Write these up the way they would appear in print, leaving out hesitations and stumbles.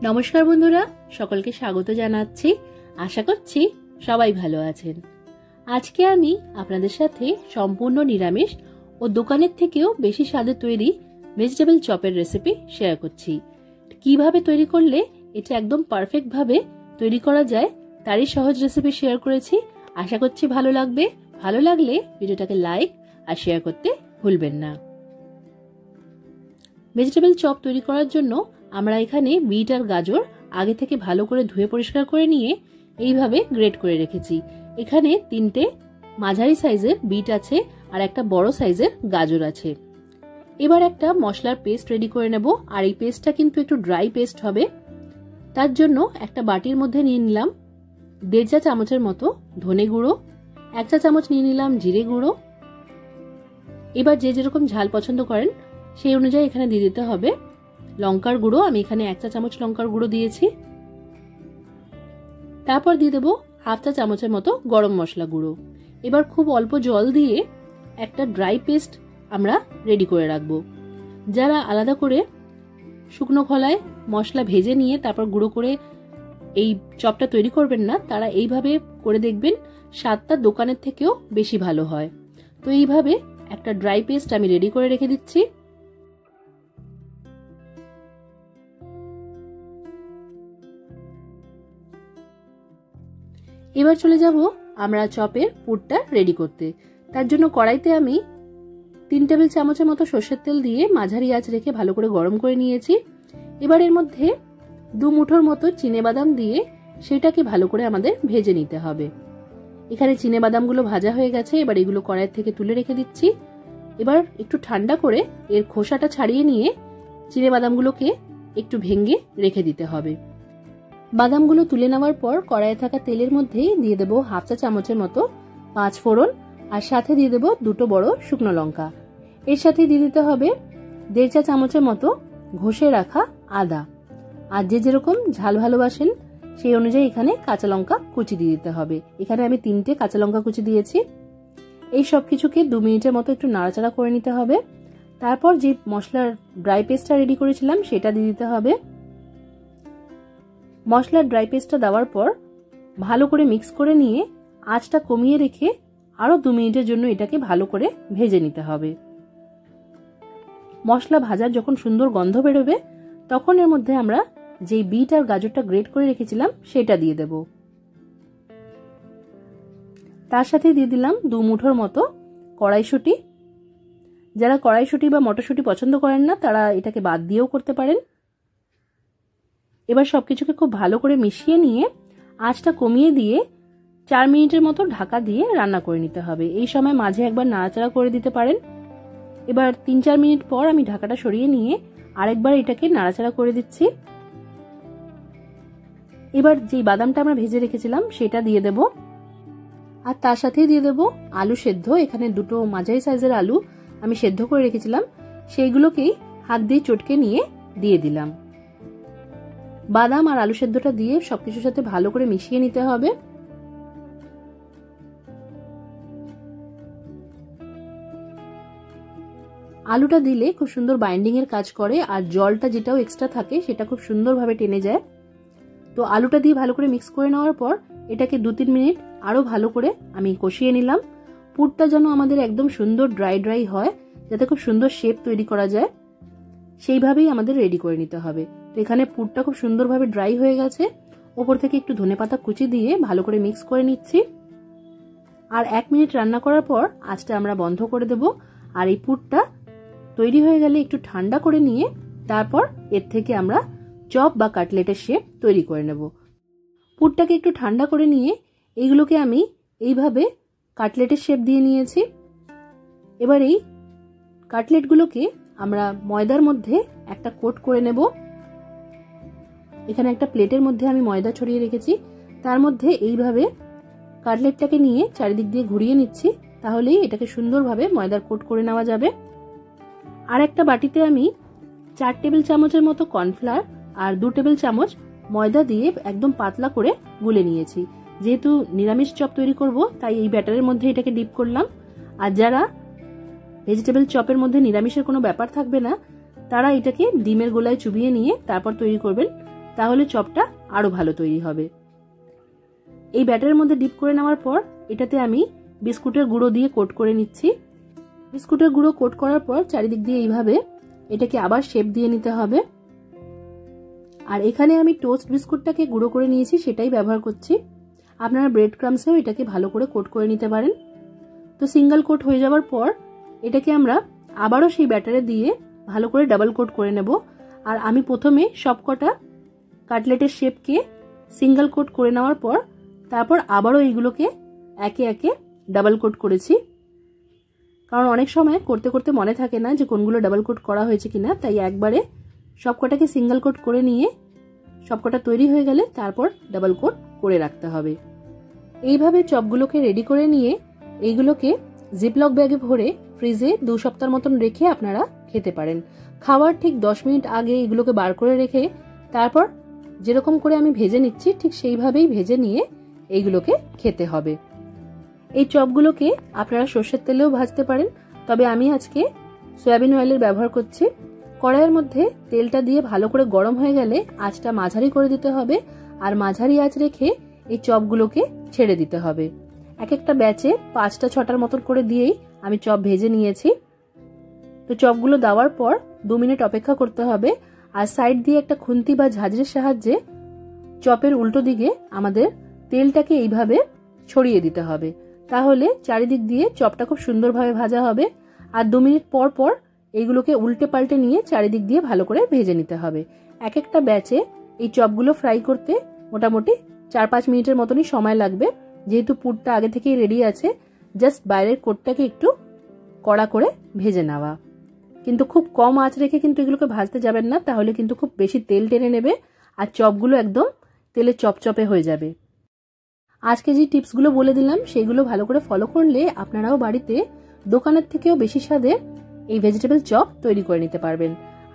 নমস্কার বন্ধুরা, সকলকে স্বাগত জানাচ্ছি। আশা করছি সবাই ভালো আছেন। আজকে আমি আপনাদের সাথে সম্পূর্ণ নিরামিষ ও দোকানের থেকেও বেশি স্বাদে তৈরি ভেজিটেবল চপের রেসিপি শেয়ার করছি। কিভাবে তৈরি করলে এটা একদম পারফেক্ট ভাবে তৈরি করা যায় তারই সহজ রেসিপি শেয়ার করেছি। আশা করছি ভালো লাগবে। ভালো লাগলে ভিডিওটাকে লাইক আর শেয়ার করতে ভুলবেন না। ভেজিটেবল চপ তৈরি করার জন্য আমরা এখানে বিট আর গাজর আগে থেকে ভালো করে ধুয়ে পরিষ্কার করে নিয়ে এইভাবে গ্রেট করে রেখেছি। এখানে 3টে মাঝারি সাইজের বিট আছে আর একটা বড় সাইজের গাজর আছে। এবার একটা মশলার পেস্ট রেডি করে নেব। আর এই পেস্টটা কিন্তু একটু ড্রাই পেস্ট হবে। তার জন্য একটা বাটির মধ্যে নিয়ে নিলাম 1.5 চা চামচের মতো ধনে গুঁড়ো, 1 চা চামচ নিয়ে নিলাম জিরে গুঁড়ো। এবার যে যেরকম ঝাল পছন্দ করেন সেই অনুযায়ী এখানে দিয়ে দিতে হবে লঙ্কার গুঁড়ো। আমি এখানে 1 চা চামচ লঙ্কার গুঁড়ো দিয়েছি। তারপর দিয়ে দেবো 1/2 চা চামচের মতো গরম মশলা গুঁড়ো। এবার খুব অল্প জল দিয়ে একটা ড্রাই পেস্ট আমরা রেডি করে রাখবো। যারা আলাদা করে শুকনো খোলায় মশলা ভেজে নিয়ে তারপর গুঁড়ো করে এই চপটা তৈরি করবেন না, তারা এইভাবে করে দেখবেন স্বাদটা দোকানের থেকেও বেশি ভালো হয়। তো এইভাবে একটা ড্রাই পেস্ট আমি রেডি করে রেখে দিচ্ছি। এবার চলে যাব আমরা চপের পুরটা রেডি করতে। তার জন্য কড়াইতে আমি 3 টেবিল চামচের মতো সরষের তেল দিয়ে মাঝারি আঁচ রেখে ভালো করে গরম করে নিয়েছি। এবার এর মধ্যে 2 মুঠোর মতো চিনেবাদাম দিয়ে সেটাকে ভালো করে আমাদের ভেজে নিতে হবে। এখানে চিনেবাদামগুলো ভাজা হয়ে গেছে। এবার এগুলো কড়াই থেকে তুলে রেখে দিচ্ছি। এবার একটু ঠান্ডা করে এর খোসাটা ছাড়িয়ে নিয়ে চিনেবাদামগুলোকে একটু ভেঙে রেখে দিতে হবে। বাদামগুলো তুলে নেওয়ার পর কড়াইয়ে থাকা তেলের মধ্যেই দিয়ে দেবো 1/2 চা চামচের মতো 5 ফোড়ন আর সাথে দিয়ে দেবো 2টো বড় শুকনো লঙ্কা। এর সাথে দিয়ে দিতে হবে 1.5 চা চামচের মতো ঘষে রাখা আদা। আর যে যেরকম ঝাল ভালোবাসেন সেই অনুযায়ী এখানে কাঁচা লঙ্কা কুচি দিয়ে দিতে হবে। এখানে আমি 3টে কাঁচা লঙ্কা কুচি দিয়েছি। এই সব কিছুকে 2 মিনিটের মতো একটু নাড়াচাড়া করে নিতে হবে। তারপর যে মশলার ড্রাই পেস্টটা রেডি করেছিলাম সেটা দিয়ে দিতে হবে। মশলার ড্রাই পেস্টটা দেওয়ার পর ভালো করে মিক্স করে নিয়ে আঁচটা কমিয়ে রেখে আরো 2 মিনিটের জন্য এটাকে ভালো করে ভেজে নিতে হবে। মশলা ভাজার যখন সুন্দর গন্ধ বেরোবে তখন এর মধ্যে আমরা যেই বিট আর গাজরটা গ্রেট করে রেখেছিলাম সেটা দিয়ে দেব। তার সাথে দিয়ে দিলাম 2 মুঠোর মতো কড়াইশুঁটি। যারা কড়াইশুঁটি বা মটরশুঁটি পছন্দ করেন না তারা এটাকে বাদ দিয়েও করতে পারেন। এবার সবকিছুকে খুব ভালো করে মিশিয়ে নিয়ে আঁচটা কমিয়ে দিয়ে 4 মিনিটের মতো ঢাকা দিয়ে রান্না করে নিতে হবে। এই সময় মাঝে একবার নাড়াচাড়া করে দিতে পারেন। এবার 3-4 মিনিট পর আমি ঢাকাটা সরিয়ে নিয়ে আরেকবার এটাকে নাড়াচাড়া করে দিচ্ছি। এবার যেই বাদামটা আমরা ভেজে রেখেছিলাম সেটা দিয়ে দেব আর তার সাথেই দিয়ে দেব আলু সেদ্ধ। এখানে 2টো মাঝারি সাইজের আলু আমি সেদ্ধ করে রেখেছিলাম, সেইগুলোকেই হাত দিয়ে চটকে নিয়ে দিয়ে দিলাম। বাদাম আর আলু সেদ্ধটা দিয়ে সবকিছুর সাথে ভালো করে মিশিয়ে নিতে হবে। আলুটা দিলে খুব সুন্দর বাইন্ডিং এর কাজ করে আর জলটা যেটাও এক্সট্রা থাকে সেটা খুব সুন্দরভাবে টেনে যায়। তো আলুটা দিয়ে ভালো করে মিক্স করে নেওয়ার পর এটাকে 2-3 মিনিট আরো ভালো করে আমি কষিয়ে নিলাম। পুরটা যেন আমাদের একদম সুন্দর ড্রাই ড্রাই হয়, যাতে খুব সুন্দর শেপ তৈরি করা যায়, সেইভাবেই আমাদের রেডি করে নিতে হবে। তো এখানে পুরটা খুব সুন্দরভাবে ড্রাই হয়ে গেছে। ওপর থেকে একটু ধনেপাতা কুচি দিয়ে ভালো করে মিক্স করে নিচ্ছি। আর 1 মিনিট রান্না করার পর আঁচটা আমরা বন্ধ করে দেব। আর এই পুরটা তৈরি হয়ে গেলে একটু ঠান্ডা করে নিয়ে তারপর এর থেকে আমরা চপ বা কাটলেটের শেপ তৈরি করে নেব। পুরটাকে একটু ঠান্ডা করে নিয়ে এইগুলোকে আমি এইভাবে কাটলেটের শেপ দিয়ে নিয়েছি। এবার এই কাটলেটগুলোকে আমরা ময়দার মধ্যে একটা কোট করে নেব। এখানে একটা প্লেটের মধ্যে আমি ময়দা ছড়িয়ে রেখেছি, তার মধ্যে এইভাবে কাটলেটটাকে নিয়ে চারিদিক দিয়ে ঘুরিয়ে নিচ্ছি, তাহলেই এটাকে সুন্দরভাবে ময়দার কোট করে নেওয়া যাবে। আর একটা বাটিতে আমি 4 টেবিল চামচের মতো কর্নফ্লাওয়ার আর 2 টেবিল চামচ ময়দা দিয়ে একদম পাতলা করে গুলে নিয়েছি। যেহেতু নিরামিষ চপ তৈরি করব তাই এই ব্যাটারের মধ্যে এটাকে ডিপ করলাম। আর যারা ভেজিটেবল চপের মধ্যে নিরামিষের কোনো ব্যাপার থাকবে না তারা এটাকে ডিমের গোলায় চুবিয়ে নিয়ে তারপর তৈরি করবেন, তাহলে চপটা আরো ভালো তৈরি হবে। এই ব্যাটারের মধ্যে ডিপ করে নেওয়ার পর এটাতে আমি বিস্কুটের গুঁড়ো দিয়ে কোট করে নিচ্ছি। বিস্কুটের গুঁড়ো কোট করার পর চারিদিক দিয়ে এইভাবে এটাকে আবার শেপ দিয়ে নিতে হবে। আর এখানে আমি টোস্ট বিস্কুটটাকে গুঁড়ো করে নিয়েছি, সেটাই ব্যবহার করছি। আপনারা ব্রেড ক্রামসেও এটাকে ভালো করে কোট করে নিতে পারেন। তো সিঙ্গেল কোট হয়ে যাওয়ার পর এটাকে আমরা আবারও সেই ব্যাটারে দিয়ে ভালো করে ডাবল কোট করে নেব। আর আমি প্রথমে সবকটা কাটলেটের শেপকে সিঙ্গেল কোট করে নেওয়ার পর তারপর আবারও এইগুলোকে একে একে ডাবল কোট করেছি, কারণ অনেক সময় করতে করতে মনে থাকে না যে কোনগুলো ডাবল কোট করা হয়েছে কিনা, তাই একবারে সবকটাকে সিঙ্গেল কোট করে নিয়ে সবকটা তৈরি হয়ে গেলে তারপর ডাবল কোট করে রাখতে হবে। এইভাবে চপগুলোকে রেডি করে নিয়ে এইগুলোকে জিপলক ব্যাগে ভরে ফ্রিজে 2 সপ্তাহ মতন রেখে আপনারা খেতে পারেন। খাওয়ার ঠিক 10 মিনিট আগে এগুলোকে বার করে রেখে তারপর যেরকম করে আমি ভেজে নিচ্ছি ঠিক সেইভাবেই ভেজে নিয়ে এইগুলোকে খেতে হবে। এই চপগুলোকে আপনারা সর্ষের তেলেও ভাজতে পারেন, তবে আমি আজকে সয়াবিন অয়েলের ব্যবহার করছি। কড়াইয়ের মধ্যে তেলটা দিয়ে ভালো করে গরম হয়ে গেলে আঁচটা মাঝারি করে দিতে হবে, আর মাঝারি আঁচ রেখে এই চপগুলোকে ছেড়ে দিতে হবে। এক একটা ব্যাচে 5টা 6টার মতন করে দিয়েই আমি চপ ভেজে নিয়েছি। তো চপগুলো দেওয়ার পর 2 মিনিট অপেক্ষা করতে হবে, আর সাইড দিয়ে একটা খুন্তি বা ঝাঁঝরির সাহায্যে চপের উল্টো দিকে আমাদের তেলটাকে এইভাবে ছড়িয়ে দিতে হবে, তাহলে চারিদিক দিয়ে চপটা খুব সুন্দরভাবে ভাজা হবে। আর 2 মিনিট পর পর এইগুলোকে উল্টে পাল্টে নিয়ে চারিদিক দিয়ে ভালো করে ভেজে নিতে হবে। এক একটা ব্যাচে এই চপগুলো ফ্রাই করতে মোটামুটি 4-5 মিনিটের মতনই সময় লাগবে, যেহেতু পুরটা আগে থেকেই রেডি আছে। জাস্ট বাইরের কোটটাকে একটু কড়া করে ভেজে নেওয়া, কিন্তু খুব কম আঁচ রেখে কিন্তু এগুলোকে ভাজতে যাবেন না, তাহলে কিন্তু খুব বেশি তেল টেনে নেবে আর চপগুলো একদম তেলে চপচপে হয়ে যাবে। আজকে যে টিপসগুলো বলে দিলাম সেগুলো ভালো করে ফলো করলে আপনারাও বাড়িতে দোকানের থেকেও বেশি স্বাদের এই ভেজিটেবল চপ তৈরি করে নিতে পারবেন।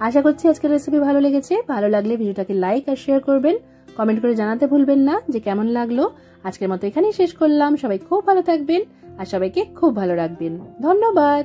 আশা করছি আজকের রেসিপি ভালো লেগেছে। ভালো লাগলে ভিডিওটাকে লাইক আর শেয়ার করবেন, কমেন্ট করে জানাতে ভুলবেন না যে কেমন লাগলো। আজকের মতো এখানেই শেষ করলাম। সবাই খুব ভালো থাকবেন আর সবাইকে খুব ভালো রাখবেন। ধন্যবাদ।